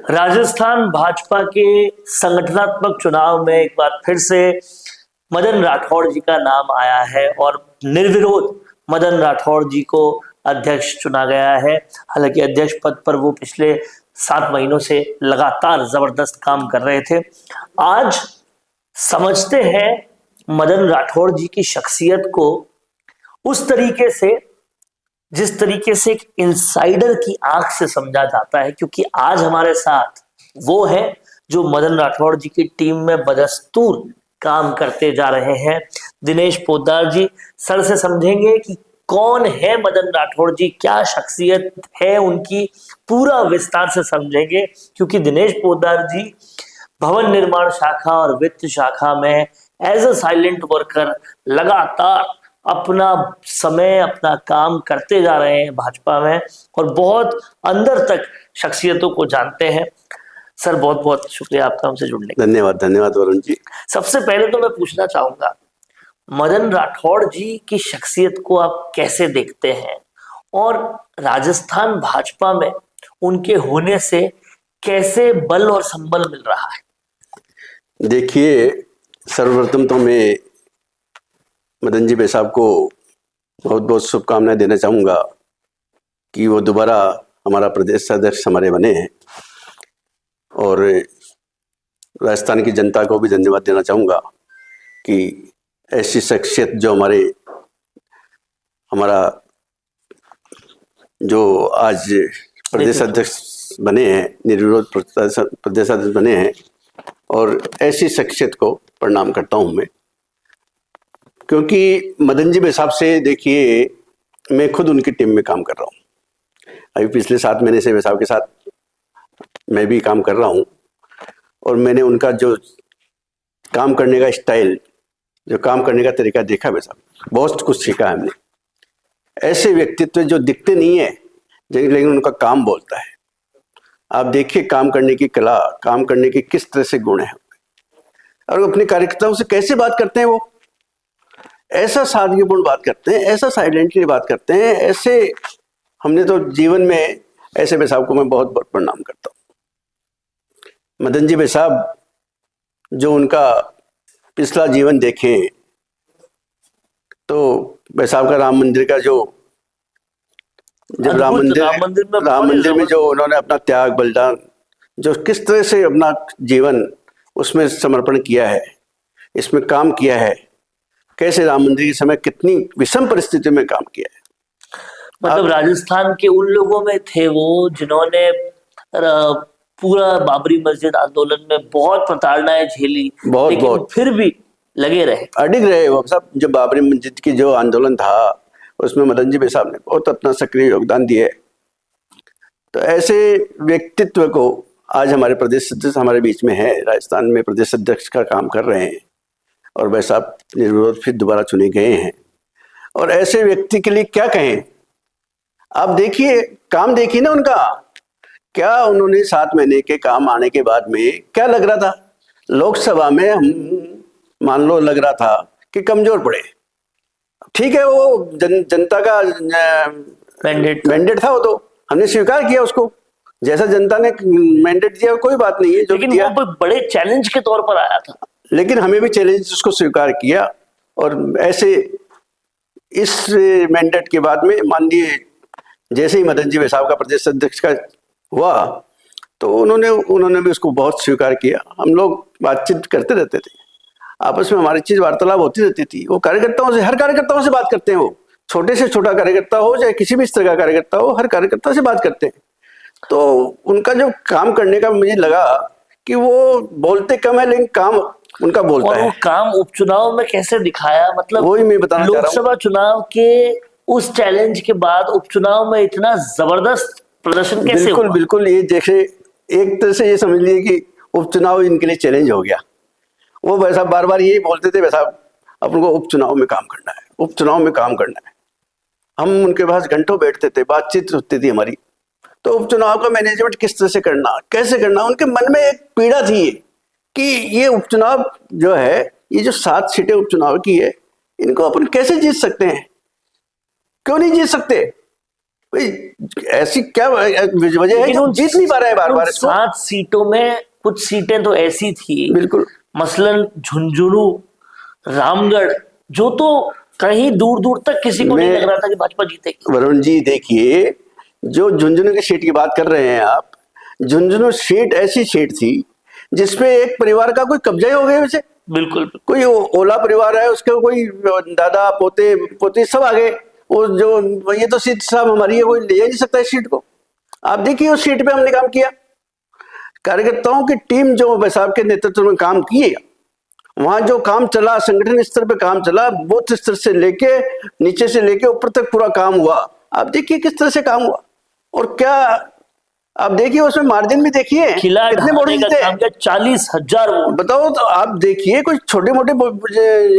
राजस्थान भाजपा के संगठनात्मक चुनाव में एक बार फिर से मदन राठौड़ जी का नाम आया है और निर्विरोध मदन राठौड़ जी को अध्यक्ष चुना गया है। हालांकि अध्यक्ष पद पर वो पिछले 7 महीनों से लगातार जबरदस्त काम कर रहे थे। आज समझते हैं मदन राठौड़ जी की शख्सियत को उस तरीके से जिस तरीके से एक इनसाइडर की आंख से समझा जाता है, क्योंकि आज हमारे साथ वो है जो मदन राठौड़ जी की टीम में बदस्तूर काम करते जा रहे हैं। दिनेश पोद्दार जी, सर से समझेंगे कि कौन है मदन राठौड़ जी, क्या शख्सियत है उनकी, पूरा विस्तार से समझेंगे। क्योंकि दिनेश पोद्दार जी भवन निर्माण शाखा और वित्त शाखा में एज अ साइलेंट वर्कर लगातार अपना समय अपना काम करते जा रहे हैं भाजपा में और बहुत अंदर तक शख्सियतों को जानते हैं। सर, बहुत बहुत शुक्रिया आपका हमसे जुड़ने का। धन्यवाद धन्यवाद वरुण जी। सबसे पहले तो मैं पूछना चाहूंगा, मदन राठौड़ जी की शख्सियत को आप कैसे देखते हैं और राजस्थान भाजपा में उनके होने से कैसे बल और संबल मिल रहा है? देखिए, सर्वप्रथम तो मैं मदन जी भाई साहब को बहुत बहुत शुभकामनाएं देना चाहूँगा कि वो दोबारा हमारा प्रदेश अध्यक्ष हमारे बने हैं, और राजस्थान की जनता को भी धन्यवाद देना चाहूँगा कि ऐसी शख्सियत जो हमारा जो आज प्रदेश अध्यक्ष बने हैं, निर्विरोध प्रदेश अध्यक्ष बने हैं, और ऐसी शख्सियत को प्रणाम करता हूँ मैं। क्योंकि मदन जी भाई साहब से, देखिए, मैं खुद उनकी टीम में काम कर रहा हूँ। अभी पिछले 7 महीने से भाई साहब के साथ मैं भी काम कर रहा हूँ, और मैंने उनका जो काम करने का स्टाइल, जो काम करने का तरीका देखा भाई साहब, बहुत कुछ सीखा है हमने। ऐसे व्यक्तित्व जो दिखते नहीं है लेकिन उनका काम बोलता है। आप देखिए काम करने की कला, काम करने की किस तरह से गुण है, और अपने कार्यकर्ताओं से कैसे बात करते हैं। वो ऐसा सादगीपूर्ण बात करते हैं, ऐसा साइलेंटली बात करते हैं, ऐसे हमने तो जीवन में ऐसे भाई साहब को मैं बहुत बहुत प्रणाम करता हूँ। मदन जी भाई साहब जो उनका पिछला जीवन देखें तो भाई साहब का राम मंदिर का जो जब राम मंदिर में जो उन्होंने अपना त्याग बलिदान, जो किस तरह से अपना जीवन उसमें समर्पण किया है, इसमें काम किया है, कैसे राम मंदिर के समय कितनी विषम परिस्थिति में काम किया है। मतलब राजस्थान के उन लोगों में थे वो जिन्होंने पूरा बाबरी मस्जिद आंदोलन में बहुत प्रताड़नाएं झेली, लेकिन फिर भी लगे रहे, अडिग रहे। वो सब जो बाबरी मस्जिद की जो आंदोलन था उसमें मदन जी भाई साहब ने बहुत अपना सक्रिय योगदान दिए। तो ऐसे व्यक्तित्व को आज हमारे प्रदेश अध्यक्ष हमारे बीच में है, राजस्थान में प्रदेश अध्यक्ष का काम कर रहे हैं, और भाई साहब निर्विरोध फिर दोबारा चुने गए हैं। और ऐसे व्यक्ति के लिए क्या कहें, आप देखिए काम देखिए ना उनका, क्या उन्होंने 7 महीने के काम आने के बाद में क्या लग रहा था। लोकसभा में हम मान लो लग रहा था कि कमजोर पड़े, ठीक है, वो जनता का मैंडेट था, वो तो हमने स्वीकार किया उसको, जैसा जनता ने मैंडेट दिया कोई बात नहीं है। जो लेकिन वो बड़े चैलेंज के तौर पर आया था, लेकिन हमें भी चैलेंज उसको स्वीकार किया। और ऐसे इस मैंडेट के बाद में मान जैसे ही मदन जी भाई साहब का प्रदेश अध्यक्ष का हुआ तो उन्होंने भी उसको बहुत स्वीकार किया। हम लोग बातचीत करते रहते थे, आपस में हमारी चीज वार्तालाप होती रहती थी। वो कार्यकर्ताओं से, हर कार्यकर्ताओं से बात करते हैं, वो छोटे से छोटा कार्यकर्ता हो चाहे किसी भी स्तर का कार्यकर्ता हो, हर कार्यकर्ता से बात करते हैं। तो उनका जो काम करने का मुझे लगा कि वो बोलते कम है लेकिन काम उनका बोलता है। वो काम उपचुनाव में कैसे दिखाया, मतलब वही मैं बताना चाह रहा हूं। लोकसभा चुनाव के उस चैलेंज के बाद उपचुनाव में इतना जबरदस्त प्रदर्शन कैसे हुआ? बिल्कुल ये जैसे एक तरह से ये समझ लिए कि उपचुनाव इनके लिए चैलेंज हो गया। वो वैसा बार बार यही बोलते थे, वैसा अपन को उपचुनाव में काम करना है, उपचुनाव में काम करना है। हम उनके पास घंटों बैठते थे, बातचीत होती थी हमारी। तो उपचुनाव का मैनेजमेंट किस तरह से करना, कैसे करना, उनके मन में एक पीड़ा थी कि ये उपचुनाव जो है, ये जो 7 सीटें उपचुनाव की है, इनको अपन कैसे जीत सकते हैं, क्यों नहीं जीत सकते। भाई ऐसी क्या वजह है कि जीत नहीं पा रहे हैं बार बार इसको? 7 सीटों में कुछ सीटें तो ऐसी थी, बिल्कुल, मसलन झुंझुनू, रामगढ़, जो तो कहीं दूर दूर तक किसी को नहीं लग रहा था कि भाजपा जीतेगी। वरुण जी देखिए, जो झुंझुनू की सीट की बात कर रहे हैं आप, झुंझुनू सीट ऐसी सीट थी जिसपे एक परिवार का कोई कब्जा ही हो गया वैसे। बिल्कुल, कोई ओला परिवार है, उसके कोई दादा पोते पोते सब आ गए। वो जो ये तो सीट साहब हमारी है, कोई ले नहीं सकता इस सीट को। आप देखिए उस सीट पे हमने काम किया, कार्यकर्ताओं की टीम जो साहब के नेतृत्व में काम किए, वहां जो काम चला, संगठन स्तर पे काम चला, बूथ स्तर से लेके नीचे से लेके ऊपर तक पूरा काम हुआ। आप देखिए किस तरह से काम हुआ, और क्या आप देखिए उसमें मार्जिन भी देखिए, कितने वोट जीते, 40,000 वोट। बताओ। तो आप देखिए कोई छोटे मोटे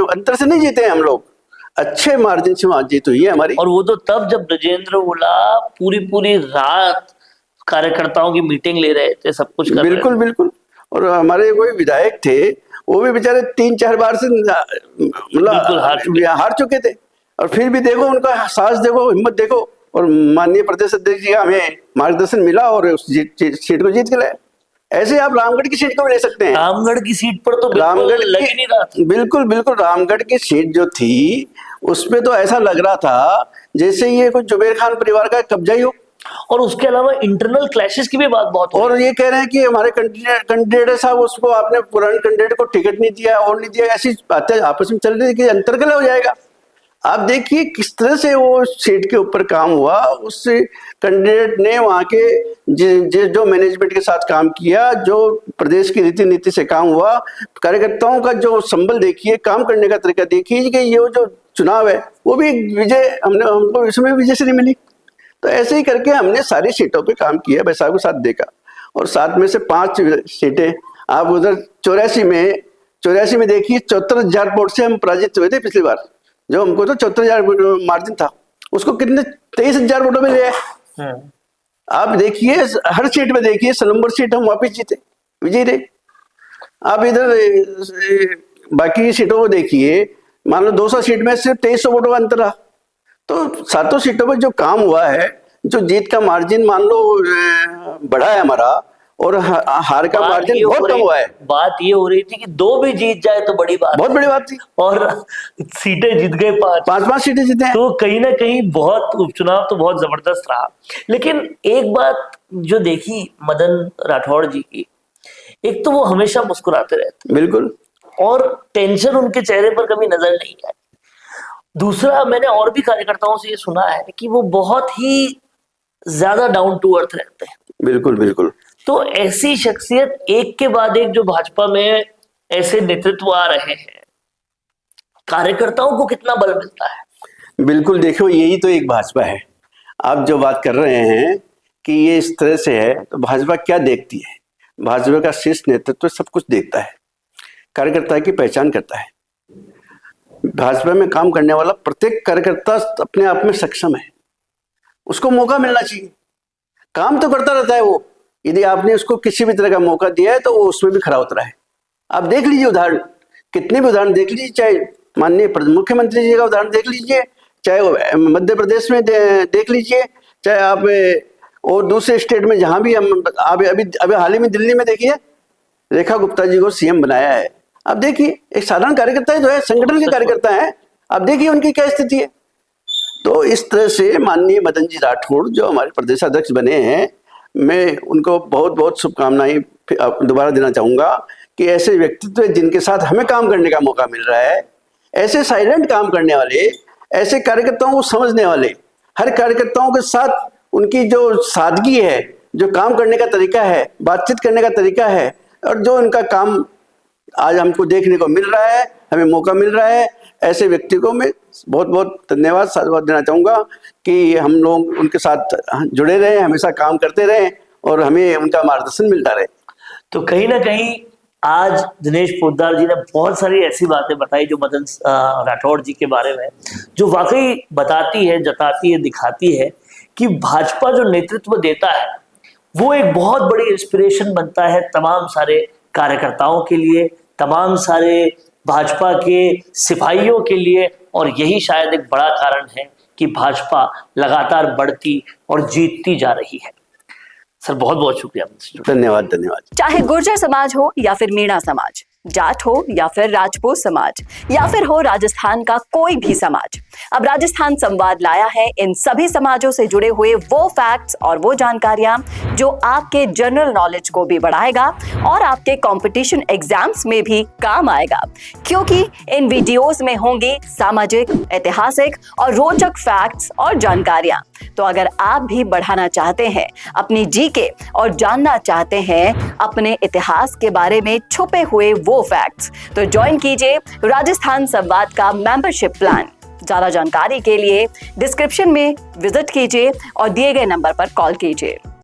अंतर से नहीं जीते हैं हम लोग, अच्छे मार्जिन से वहां जीत हुई है हमारी। और वो तो तब जब ब्रजेंद्र ओला पूरी पूरी रात कार्यकर्ताओं की मीटिंग ले रहे थे, सब कुछ कर बिल्कुल रहे थे। बिल्कुल। और हमारे कोई विधायक थे, वो भी बेचारे 3-4 बार से मतलब हार चुके थे, और फिर भी देखो उनका साहस देखो, हिम्मत देखो, और माननीय प्रदेश अध्यक्ष जी का हमें मार्गदर्शन मिला और उस सीट को जीत के लाए। ऐसे आप रामगढ़ की सीट को भी ले सकते हैं। रामगढ़ की सीट पर तो रामगढ़ लग ही नहीं रहा था। बिल्कुल बिल्कुल, रामगढ़ की सीट जो थी उसमें तो ऐसा लग रहा था जैसे ये कोई जुबेर खान परिवार का कब्जा ही हो। और उसके अलावा इंटरनल क्लैशेस की भी बात बहुत और ये कह रहे हैं कि हमारे कैंडिडेट है साहब, उसको आपने पुराने कैंडिडेट को टिकट नहीं दिया और नहीं दिया, ऐसी बातें आपस में चल रही है कि अंतर्कलह हो जाएगा। आप देखिए किस तरह से वो सीट के ऊपर काम हुआ, उस कैंडिडेट ने वहां के जो मैनेजमेंट के साथ काम किया, जो प्रदेश की रीति नीति से काम हुआ, कार्यकर्ताओं का जो संबल देखिए, काम करने का तरीका देखिए कि ये जो चुनाव है वो भी विजय हमको इसमें विजय से नहीं मिली। तो ऐसे ही करके हमने सारी सीटों पे काम किया, बैसाख को साथ देखा, और 7 में से 5 सीटें आप उधर 84 में देखिए 74,000 वोट से हम पराजित हुए थे पिछली बार। जो हमको तो 74,000 मार्जिन था, उसको कितने 23,000 वोटों में लिया। आप देखिए हर सीट में देखिए, सलम्बर सीट हम वापिस जीते, विजय रहे। आप इधर बाकी सीटों को देखिए, मान लो 200 सीट में सिर्फ 2300 वोटों का अंतर रहा। तो 7 सीटों पर जो काम हुआ है, जो जीत का मार्जिन मान लो बढ़ा है हमारा, और हार का मार्जिन बहुत कम हुआ है। बात ये हो रही थी कि 2 भी जीत जाए तो बड़ी बात, बहुत बड़ी बात थी, और सीटें जीत गए 5 सीटें जीते। तो कहीं ना कहीं बहुत उपचुनाव तो बहुत जबरदस्त रहा। लेकिन एक बात जो देखी मदन राठौड़ जी की, एक तो वो हमेशा मुस्कुराते रहते, बिल्कुल, और टेंशन उनके चेहरे पर कभी नजर नहीं आई। दूसरा, मैंने और भी कार्यकर्ताओं से ये सुना है कि वो बहुत ही ज्यादा डाउन टू अर्थ रहते हैं। बिल्कुल बिल्कुल। तो ऐसी शख्सियत एक के बाद एक जो भाजपा में ऐसे नेतृत्व आ रहे हैं, कार्यकर्ताओं को कितना बल मिलता है? बिल्कुल, देखो यही तो एक भाजपा है। आप जो बात कर रहे हैं कि ये इस तरह से है, तो भाजपा क्या देखती है? भाजपा का शीर्ष नेतृत्व सब कुछ देखता है, कार्यकर्ता की पहचान करता है। भाजपा में काम करने वाला प्रत्येक कार्यकर्ता अपने आप में सक्षम है, उसको मौका मिलना चाहिए। काम तो करता रहता है वो, यदि आपने उसको किसी भी तरह का मौका दिया है तो वो उसमें भी खरा उतरा है। आप देख लीजिए उदाहरण, कितने भी उदाहरण देख लीजिए, चाहे माननीय मुख्यमंत्री जी का उदाहरण देख लीजिए, चाहे मध्य प्रदेश में देख लीजिए, चाहे आप और दूसरे स्टेट में जहां भी हम अभी हाल ही में दिल्ली में देखिए, रेखा गुप्ता जी को सीएम बनाया है। आप देखिए एक साधारण कार्यकर्ता जो है, संगठन के कार्यकर्ता है, आप देखिए उनकी क्या स्थिति है। तो इस तरह से माननीय मदन जी राठौड़ जो हमारे प्रदेश अध्यक्ष बने हैं, मैं उनको बहुत बहुत शुभकामनाएं दोबारा देना चाहूंगा कि ऐसे व्यक्तित्व जिनके साथ हमें काम करने का मौका मिल रहा है, ऐसे साइलेंट काम करने वाले, ऐसे कार्यकर्ताओं को समझने वाले, हर कार्यकर्ताओं के साथ उनकी जो सादगी है, जो काम करने का तरीका है, बातचीत करने का तरीका है, और जो उनका काम आज हमको देखने को मिल रहा है, हमें मौका मिल रहा है, ऐसे व्यक्ति को मैं बहुत बहुत धन्यवाद साधुवाद देना चाहूँगा कि हम लोग उनके साथ जुड़े रहें, हमेशा काम करते रहें और हमें उनका मार्गदर्शन मिलता रहे। तो कहीं ना कहीं आज दिनेश पोद्दार जी ने बहुत सारी ऐसी बातें बताई जो मदन राठौड़ जी के बारे में, जो वाकई बताती है, जताती है, दिखाती है कि भाजपा जो नेतृत्व देता है वो एक बहुत बड़ी इंस्पिरेशन बनता है तमाम सारे कार्यकर्ताओं के लिए, तमाम सारे भाजपा के सिपाहियों के लिए। और यही शायद एक बड़ा कारण है कि भाजपा लगातार बढ़ती और जीतती जा रही है। सर बहुत बहुत शुक्रिया। धन्यवाद धन्यवाद। चाहे गुर्जर समाज हो या फिर मीणा समाज, जाट हो या फिर राजपूत समाज, या फिर हो राजस्थान का कोई भी समाज, अब राजस्थान संवाद लाया है इन सभी समाजों से जुड़े हुए वो फैक्ट्स और वो जानकारियां जो आपके जनरल नॉलेज को भी बढ़ाएगा और आपके कंपटीशन एग्जाम्स में भी काम आएगा, क्योंकि इन वीडियोस में होंगे सामाजिक, ऐतिहासिक और रोचक फैक्ट्स और जानकारियां। तो अगर आप भी बढ़ाना चाहते हैं अपनी जीके और जानना चाहते हैं अपने इतिहास के बारे में छुपे हुए वो फैक्ट्स, तो ज्वाइन कीजिए राजस्थान संवाद का मेंबरशिप प्लान। ज्यादा जानकारी के लिए डिस्क्रिप्शन में विजिट कीजिए और दिए गए नंबर पर कॉल कीजिए।